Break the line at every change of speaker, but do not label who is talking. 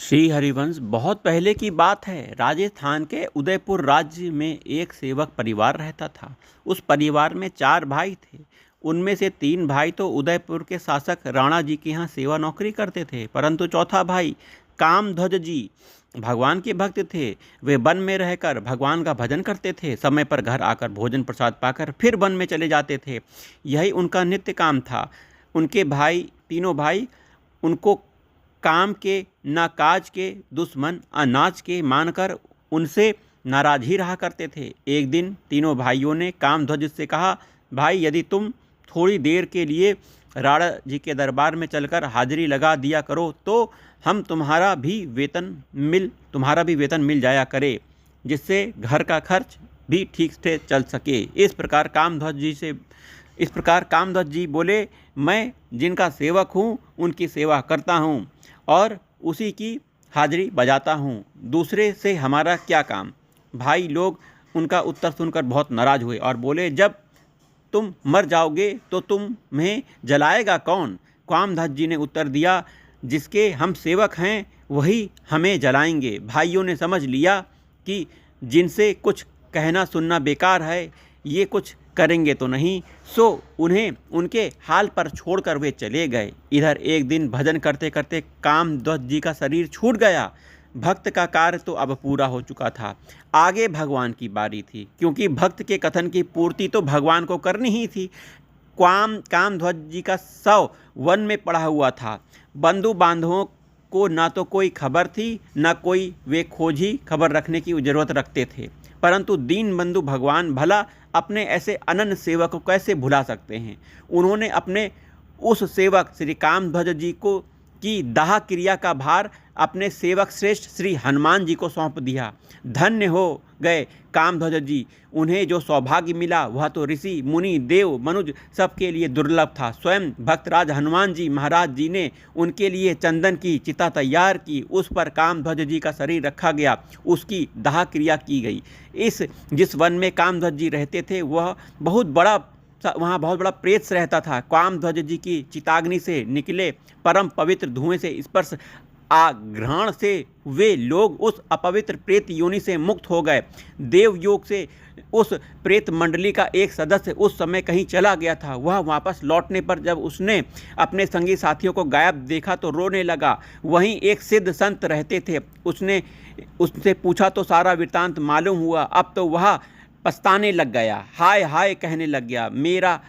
श्री हरिवंश बहुत पहले की बात है। राजस्थान के उदयपुर राज्य में एक सेवक परिवार रहता था। उस परिवार में 4 भाई थे। उनमें से 3 भाई तो उदयपुर के शासक राणा जी के यहाँ सेवा नौकरी करते थे, परंतु चौथा भाई कामध्वज जी भगवान के भक्त थे। वे वन में रहकर भगवान का भजन करते थे। समय पर घर आकर भोजन प्रसाद पाकर फिर वन में चले जाते थे। यही उनका नित्य काम था। उनके भाई, तीनों भाई, उनको काम के ना काज के, दुश्मन अनाज के मानकर उनसे नाराज ही रहा करते थे। एक दिन तीनों भाइयों ने कामध्वज से कहा, भाई यदि तुम थोड़ी देर के लिए राणा जी के दरबार में चलकर हाजिरी लगा दिया करो तो हम तुम्हारा भी वेतन मिल जाया करे, जिससे घर का खर्च भी ठीक से चल सके। इस प्रकार कामध्वज जी बोले, मैं जिनका सेवक हूँ उनकी सेवा करता हूँ और उसी की हाजिरी बजाता हूँ, दूसरे से हमारा क्या काम। भाई लोग उनका उत्तर सुनकर बहुत नाराज हुए और बोले, जब तुम मर जाओगे तो तुम्हें जलाएगा कौन। कामध्वज जी ने उत्तर दिया, जिसके हम सेवक हैं वही हमें जलाएंगे। भाइयों ने समझ लिया कि जिनसे कुछ कहना सुनना बेकार है, ये कुछ करेंगे तो नहीं, सो उन्हें उनके हाल पर छोड़कर वे चले गए। इधर एक दिन भजन करते करते कामध्वज जी का शरीर छूट गया। भक्त का कार्य तो अब पूरा हो चुका था, आगे भगवान की बारी थी, क्योंकि भक्त के कथन की पूर्ति तो भगवान को करनी ही थी। कामध्वज जी का शव वन में पड़ा हुआ था। बंधु बांधवों को ना तो कोई खबर थी, ना कोई वे खोजी खबर रखने की जरूरत रखते थे, परंतु दीन बंधु भगवान भला अपने ऐसे अनन्य सेवक को कैसे भुला सकते हैं। उन्होंने अपने उस सेवक श्री कामध्वज जी को की दाह क्रिया का भार अपने सेवक श्रेष्ठ श्री हनुमान जी को सौंप दिया। धन्य हो गए कामध्वज जी। उन्हें जो सौभाग्य मिला वह तो ऋषि मुनि देव मनुज सबके लिए दुर्लभ था। स्वयं भक्तराज हनुमान जी महाराज जी ने उनके लिए चंदन की चिता तैयार की, उस पर कामध्वज जी का शरीर रखा गया, उसकी दाह क्रिया की गई। जिस वन में कामध्वज जी रहते थे वहाँ बहुत बड़ा प्रेत रहता था। कामध्वज जी की चिताग्नि से निकले परम पवित्र धुएं से स्पर्श आग्रहण से वे लोग उस अपवित्र प्रेत योनि से मुक्त हो गए। देवयोग से उस प्रेत मंडली का एक सदस्य उस समय कहीं चला गया था। वह वापस लौटने पर जब उसने अपने संगी साथियों को गायब देखा तो रोने लगा। वहीं एक सिद्ध संत रहते थे, उससे पूछा तो सारा वृत्तांत मालूम हुआ। अब तो वह पछताने लग गया, हाय हाय कहने लग गया, मेरा